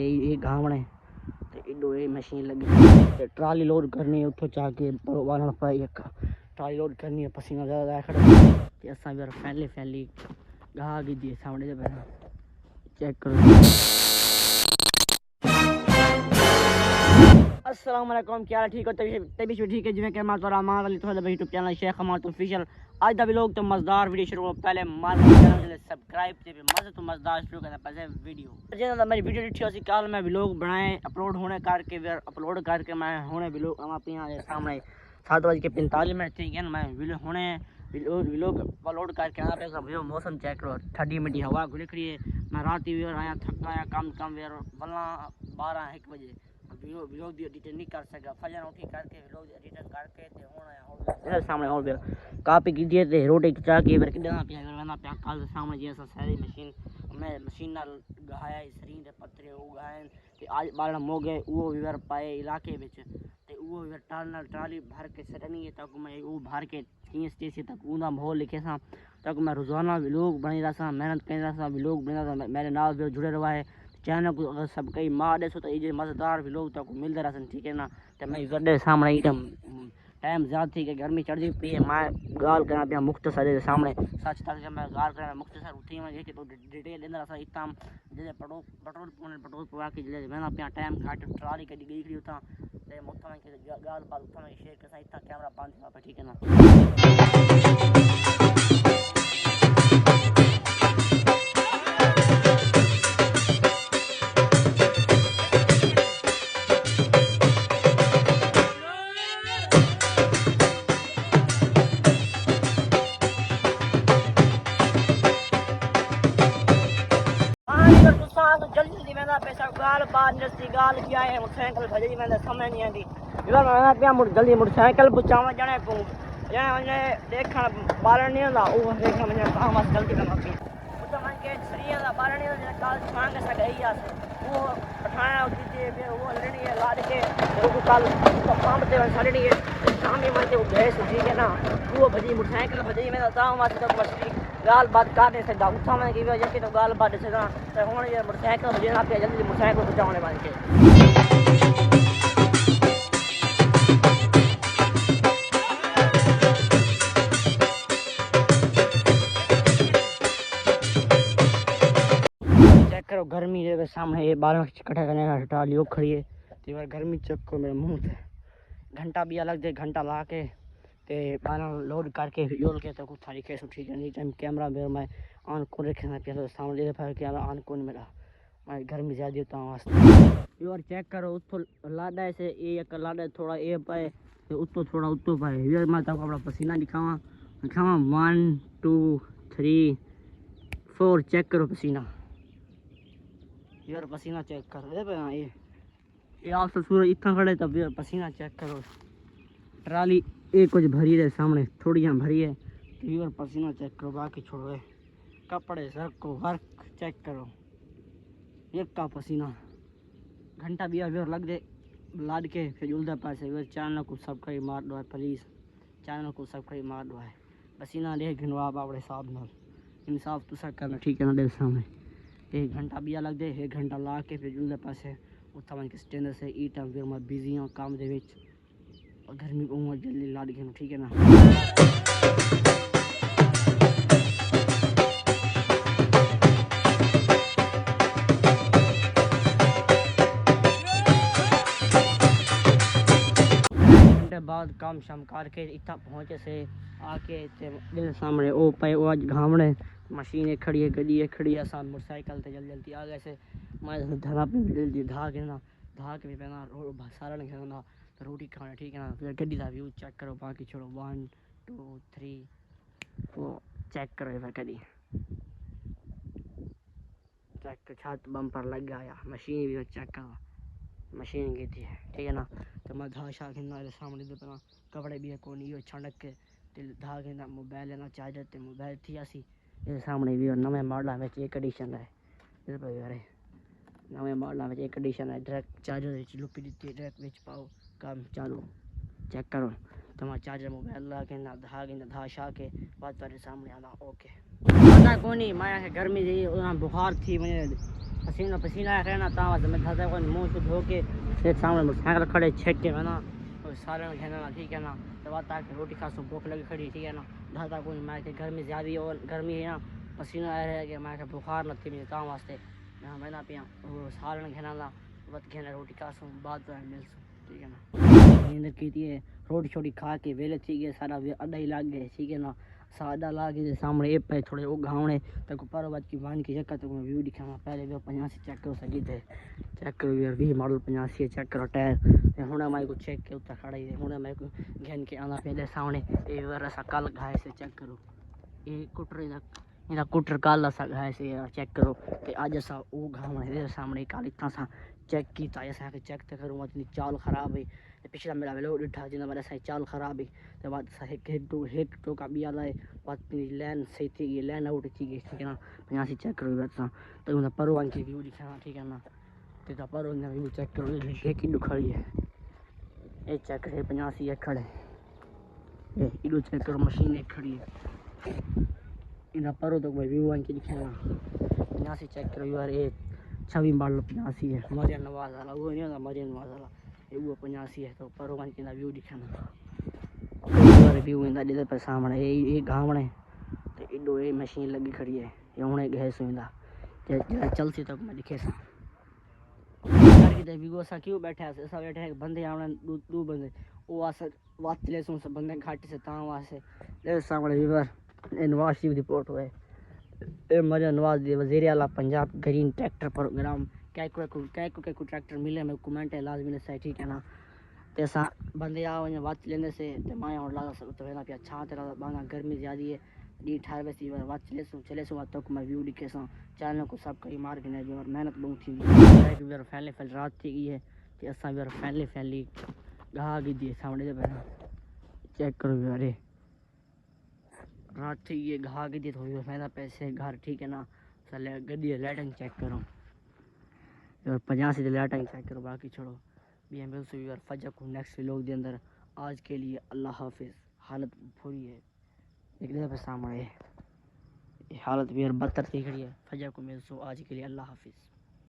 ये घावणे ते एडो ये मशीन लगी ट्राली लोड करनी है उठो चाके वाला पाई एक ट्राली लोड करनी है पसीना ज़्यादा खड़ा ते असा भी फैली गा की दी सामने दे पहला चेक करो। अस्सलाम वालेकुम, क्या ठीक हो? तभी ठीक है जिवें कि मैं तोरा मार वाली तो यूट्यूब चैनल शेख हमार ऑफिशियल आज दा व्लॉग तो मजेदार वीडियो शुरू हो पहले मार चैनल सब्सक्राइब से मजे तो मजेदार शुरू करना पहले वीडियो जिन्होंने मेरी वीडियो देखी होसी कल मैं व्लॉग बनाए अपलोड होने करके फिर अपलोड करके मैं होने व्लॉग हम अपने यहाँ सामने 7:45 ठीक है ना मैं व्लॉग अपलोड करके यहाँ पे सब मौसम चेक करो ठंडी मिट्टी हवा खुली खड़ी है। मैं रात ही आया थका आया कम वेर वरना 12-1 बजे व्लॉग दी एडिट नहीं कर सका फजर उठी करके व्लॉग एडिट करके ते होना सामने और फिर कापी की दिए ते रोटी चाह के फिर कितना पिया कल सामने जैसा सारी मशीन नाल गहाया सरीं दे पत्रे उगाए ते आज बालना मोगे वो विवर पाए इलाके विच ते वो विवर ट्राली भर के सटनी है तक मैं वो भर के 3 स्टेशन तक उदा माहौल लिखे सा तक मैं रोजाना व्लॉग बनी रहा सा मेहनत कर रहा सा व्लॉग बना रहा मेरे नाल भी जुड़े रहा है चैनल को अगर सब कई माँ ॾिसो तो ये मज़ेदार व्लॉग तक मिलते रहन ठीक है ना। तो मैं वॾे सामने ही टाइम ज़्यादा थी कि गर्मी चढ़ी पी है मैं गाल करा पिया मुख्तसर जे सामने सच तक जब मैं गाल करा मुख्तसर उठी मैं कि तो डिटेल ॾींदा असां हितां जॾहिं पेट्रोल पवा के जॾहिं वेंदा पिया टाइम घाट ट्राली कॾी गई खड़ी उतां ते मुख्तां गाल बात उतां शेयर कसां हितां कैमरा बंद थिया पिया ठीक है ना। जल्दी मैंने पैसा गाल बात नस्ती गाल किया है मोटरसाइकिल भजी मैंने समझ नहीं आती इधर मैंने पिया जल्दी मोटरसाइकिल बुचावा जाने को जाने मुझे देखा बालन नहीं होता वो देखा मुझे काम बस गलती करना पी तो मैं के सरिया दा बालन नहीं होता काल मांग से गई आ वो पठाना होती थी वो लेनी है लाद के वो कल पंप ते सड़नी है शाम में वो गैस ठीक है ना वो भजी मोटरसाइकिल भजी मैंने ताऊ मास तक बस गाल बात काटने से उठा मैं की वजह से तो गाल बात से ना तो हुन ये मोटरसाइकिल बजना पे जल्दी मोटरसाइकिल बचाने वाले के चेक करो गर्मी के सामने ये बाल इकट्ठा करने का ट्राली खड़ी है तो यार गर्मी चेक करो मेरे मुंह से घंटा भी अलग दे घंटा ला के ते बाना लोड करके योल के तो कुछ सारी केस ठीक है नहीं टाइम कैमरा मेरे मैं ऑन को रखना पिया तो सामने दे पाए कैमरा ऑन को मेरा मैं गर्मी ज्यादा होता हूं वास्ते यार चेक करो उसको लाडा से एक लाडा थोड़ा ए पाए तो उसको थोड़ा उत्तो पाए यार मैं तो अपना पसीना दिखावा 1 2 3 4 चेक करो पसीना यार पसीना चेक कर दे पे ये आप सूरज इतना खड़े तब यार पसीना चेक करो ट्राली एक कुछ भरी है सामने थोड़ी यहाँ भरी है तो पसीना चेक करो बाकी छोड़ो कपड़े सर को वर्क चेक करो एक का पसीना घंटा भी अभी लग दे लाद के फिर उल्दा पास चैनल को सब्सक्राइब मार दो है प्लीज़ चैनल को सब्सक्राइब मार दो है पसीना दे गिनवा अपने हिसाब नाल इंसाफ तुसा करना ठीक है ना दे सामने 1 घंटा भी लग दे 1 घंटा ला के फिर उल्दा पास उतना मैं स्टैंडर्ड से ई टाइम फिर मैं बिजी हाँ काम दे विच गर्मी को जल्दी लाद के ठीक है ना। घंटे बाद काम शाम करके इतना पहुँचे से आके सामने ओ पे वो आज घावने मशीन खड़ी है गड्डी खड़ी है सामने मोटरसाइकिल से जल्दी आ गए से मैं धरा पे जल्दी धा के भी पहना सारा नहीं खेलना रोटी खाना ठीक है ना फिर गड्डी का व्यू चेक करो बाकी छोड़ो 1 2 3 4 चेक करो फिर गड्डी चेक छत बम्पर लग गया मशीन भी चेक करो मशीन की थी ठीक है ना। तो मैं धा शा खेलना सामने दे पना कपड़े भी है कौन ये छड़क के धा के ना मोबाइल लेना चार्जर ते मोबाइल थी आसी ये सामने भी नवे मॉडल में एक एडिशन है इस पर यार नवे मॉडल में एक एडिशन है डायरेक्ट चार्जर लुपी दी डायरेक्ट विच पाओ काम चालू चेक करो तो मैं चार्जर मोबाइल ला के ना धा शा के बात पर सामने आना ओके पता कोनी मैं गर्मी जी बुखार थी मुझे पसीना पसीना आया ना ता वास्ते मैं था कोई मुंह से धो के फिर सामने मोटरसाइकिल खड़े छेक के ना और सारे कहना ठीक है ना तो बात आके रोटी खा सो भूख लगी खड़ी ठीक है ना धाता कोई मैं के गर्मी ज़्यादा और गर्मी है ना पसीना आ रहा है कि मैं के बुखार न थी मेरे ता वास्ते मैं ना पिया वो सारे कहना ना बत कहना रोटी खा सो बाद में मिल सो ठीक है ना नींद की थी रोटी छोटी खा के वेले थी गए सारा अड्डा ही लाग गए ठीक है ना सादा ला के सामने ए पे थोड़े वो घावने तक पर बात की मान की चक्कर तो मैं व्यू दिखाऊंगा पहले भी 85 चेक करो सही थे चेक करो यार भी मॉडल 85 चेक करो टायर हुण मैं को चेक के उतर खड़ा ही हुण मैं को घेन के आना पहले सामने ए वर सा कल घाय से चेक करो ये कुटर इना कुटर कल सा घाय से चेक करो ते आज सा वो घावने सामने काल इतना सा चेक की ऐसा चेक तो करूँ इतनी चाल खराब है पिछला मेरा वेलो डिठा जिना मेरा सही चाल खराब है तो बात सही एक तो का बिया लाए बात लैन सही थी ये लैन आउट थी गई ठीक है ना 85 चेक करो बात तो उन्हें परवान की व्यू दिखाना ठीक है ना तो पर उन्हें व्यू चेक करो ये की खड़ी है ये चेक करे 85 है खड़े ये इडो चेक करो मशीन एक खड़ी है इन्हें पर तो कोई व्यू आन की दिखाना 85 चेक करो यार ये 26 मॉडल 85 है मरियम नवाज वाला वो नहीं होता मरियम नवाज वाला वो 85 है तो परवान की व्यू दिखाना रिव्यू इंदा दे पे सामने ये गावणे तो इडो ये मशीन लगी खड़ी है ये हुणे गैस इंदा चलसी तक मैं दिखे सा के व्यू असा क्यों बैठे असा बैठे बंदे आवणे दो बंदे वो अस वात ले सो सब बंदे घाटी से ता वासे ले सामने व्यूअर नवाज शरीफ दी फोटो है ए मरियम नवाज दी वजीर आला पंजाब ग्रीन ट्रैक्टर प्रोग्राम कैको ट्रैक्टर मिले मैं कमेंट है लाजमी ने सही ठीक है ना तैसा बंदे आ वञ वाच लेने से ते माया और लगा सकते वेला पे अच्छा तेरा बांगा गर्मी ज्यादा है डी 18 बजे वाच चले सो तक मैं व्यू दिखे सा चैनल को सब कई मार के ने जो मेहनत बहुत थी लाइक वेर फैले फैल रात थी गई है कि असा वेर फैली गा गई दी सामने दे पहला चेक करो अरे रात थी ये घा गई थी थोड़ी फायदा पैसे घर ठीक है ना चले गड्डी लाइटिंग चेक करो और 50 से लाइटिंग चेक करो बाकी छोड़ो भी मिल सो यार फजर को नेक्स्ट व्लॉग के अंदर आज के लिए अल्लाह हाफिज़ हालत बुरी है एक पे सामने हालत भी यार बदतर दिख रही है फजर को मिल सो आज के लिए अल्लाह हाफिज़।